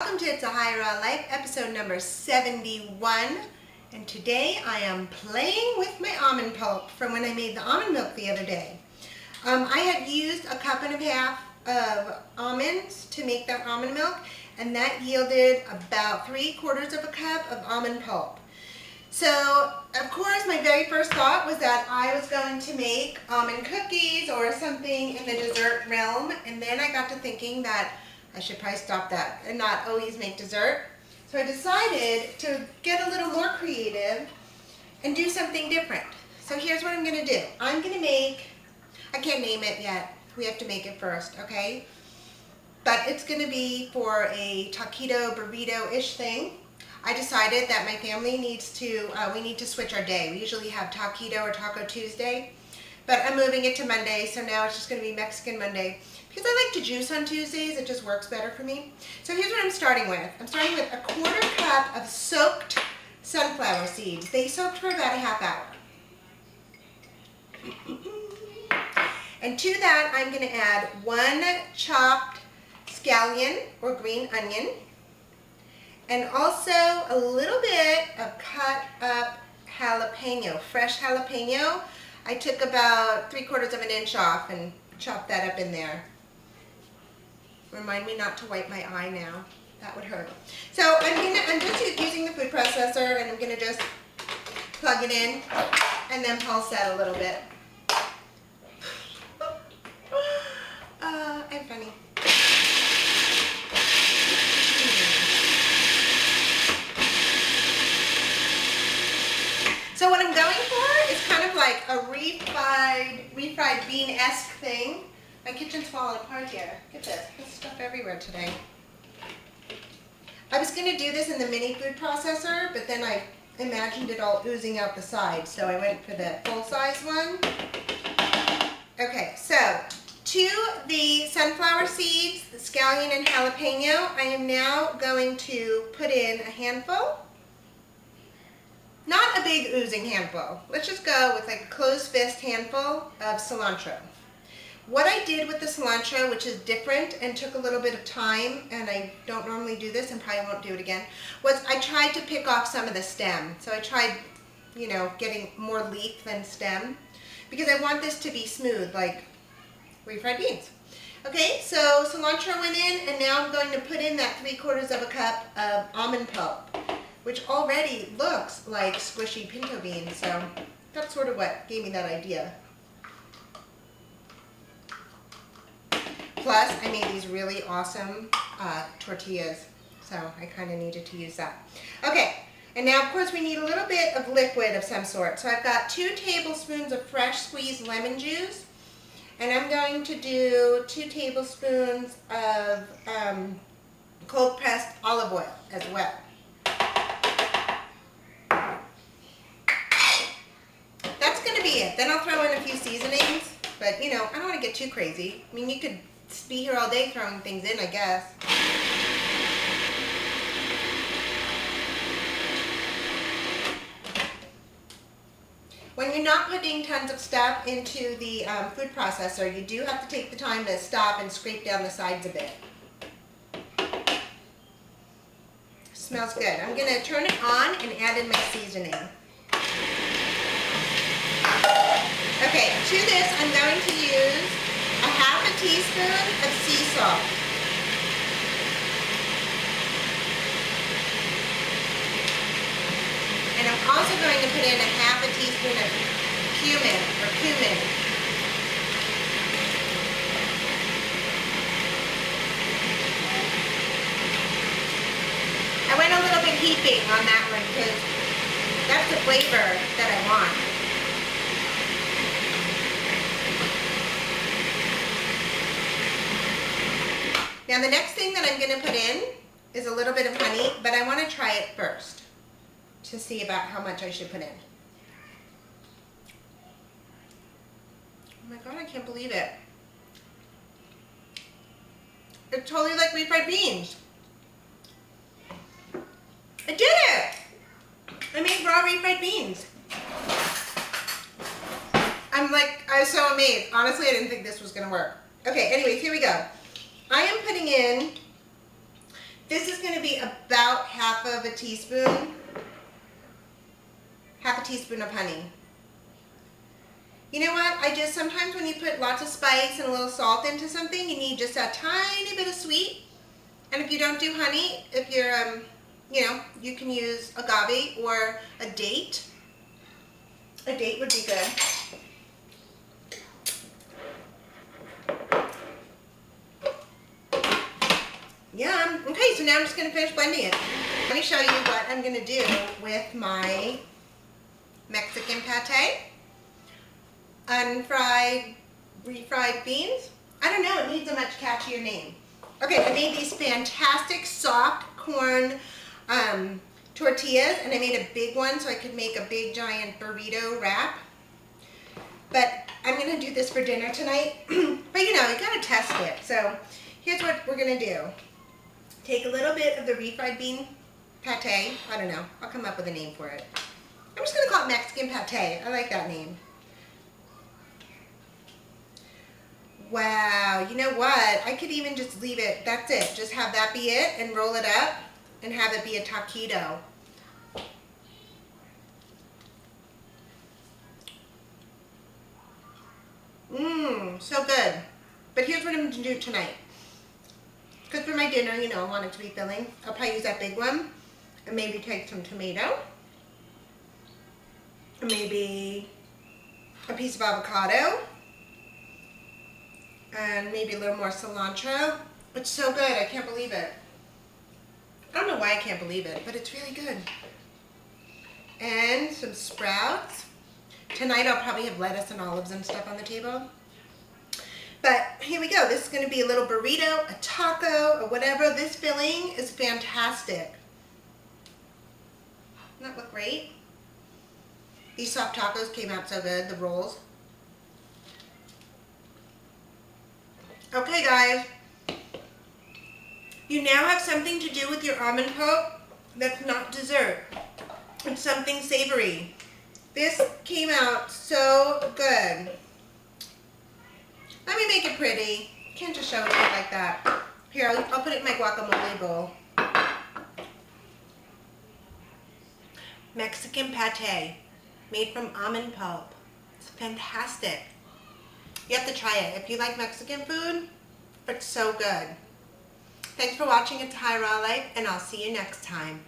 Welcome to It's a High Raw Life, episode number 71. And today I am playing with my almond pulp from when I made the almond milk the other day. I had used a cup and a half of almonds to make that almond milk, and that yielded about 3/4 of a cup of almond pulp. So, of course, my very first thought was that I was going to make almond cookies or something in the dessert realm, and then I got to thinking that I should probably stop that and not always make dessert. So I decided to get a little more creative and do something different. So here's what I'm going to do. I'm going to make, I can't name it yet. We have to make it first, okay? But it's going to be for a taquito burrito-ish thing. I decided that my family needs to, we need to switch our day. We usually have taquito or Taco Tuesday, but I'm moving it to Monday, so now it's just going to be Mexican Monday. Because I like to juice on Tuesdays, it just works better for me. So here's what I'm starting with. I'm starting with 1/4 cup of soaked sunflower seeds. They soaked for about a half hour. And to that, I'm going to add 1 chopped scallion or green onion, and also a little bit of cut up jalapeno, fresh jalapeno. I took about 3/4 of an inch off and chopped that up in there. Remind me not to wipe my eye now. That would hurt. So I'm just using the food processor, and I'm gonna just plug it in and then pulse that a little bit. I'm funny. So what I'm going for is kind of like a refried bean-esque thing. My kitchen's falling apart here. Look at this. There's stuff everywhere today. I was going to do this in the mini food processor, but then I imagined it all oozing out the sides, so I went for the full-size one. Okay, so to the sunflower seeds, the scallion and jalapeno, I am now going to put in a handful. Not a big oozing handful. Let's just go with like a closed fist handful of cilantro. What I did with the cilantro, which is different and took a little bit of time, and I don't normally do this and probably won't do it again, was I tried to pick off some of the stem. So I tried, you know, getting more leaf than stem, because I want this to be smooth like refried beans. Okay, so cilantro went in, and now I'm going to put in that 3/4 of a cup of almond pulp, which already looks like squishy pinto beans, so that's sort of what gave me that idea. Plus, I made these really awesome tortillas, so I kind of needed to use that. Okay, and now of course we need a little bit of liquid of some sort. So I've got 2 tablespoons of fresh squeezed lemon juice, and I'm going to do 2 tablespoons of cold pressed olive oil as well. That's going to be it. Then I'll throw in a few seasonings, but you know, I don't want to get too crazy. I mean, you could be here all day throwing things in, I guess. When you're not putting tons of stuff into the food processor, you do have to take the time to stop and scrape down the sides a bit. Smells good. I'm going to turn it on and add in my seasoning. Okay, to this I'm going to use a 1/2 teaspoon of sea salt. And I'm also going to put in a 1/2 teaspoon of cumin. I went a little bit heaping on that one because that's the flavor that I want. Now the next thing that I'm going to put in is a little bit of honey, but I want to try it first to see about how much I should put in. Oh my god, I can't believe it. It's totally like refried beans. I did it! I made raw refried beans. I was so amazed. Honestly, I didn't think this was going to work. Okay, anyways, here we go. I am putting in This is going to be about half a teaspoon of honey. You know what? Sometimes when you put lots of spice and a little salt into something, you need just a tiny bit of sweet. And if you don't do honey, if you're, you can use agave or a date. A date would be good. Yum. Okay, so now I'm just going to finish blending it. Let me show you what I'm going to do with my Mexican pate. Unfried, refried beans. I don't know, it needs a much catchier name. Okay, I made these fantastic soft corn tortillas, and I made a big one so I could make a big giant burrito wrap. But I'm going to do this for dinner tonight. But you gotta test it. So here's what we're going to do. Take a little bit of the refried bean pate. I don't know, I'll come up with a name for it. I'm just going to call it Mexican pate. I like that name. Wow, you know what? I could even just leave it, that's it. Just have that be it and roll it up and have it be a taquito. Mmm, so good. But here's what I'm going to do tonight. Because for my dinner, I want it to be filling. I'll probably use that big one and maybe take some tomato. Maybe a piece of avocado. And maybe a little more cilantro. It's so good, I can't believe it. I don't know why I can't believe it, but it's really good. And some sprouts. Tonight I'll probably have lettuce and olives and stuff on the table. But here we go. This is going to be a little burrito, a taco, or whatever. This filling is fantastic. Doesn't that look great? These soft tacos came out so good, the rolls. Okay guys, you now have something to do with your almond pulp that's not dessert. It's something savory. This came out so good. Let me make it pretty. Can't just show it to you like that. Here, I'll put it in my guacamole bowl. Mexican pate, made from almond pulp. It's fantastic. You have to try it. If you like Mexican food, it's so good. Thanks for watching. It's High Raw Life, and I'll see you next time.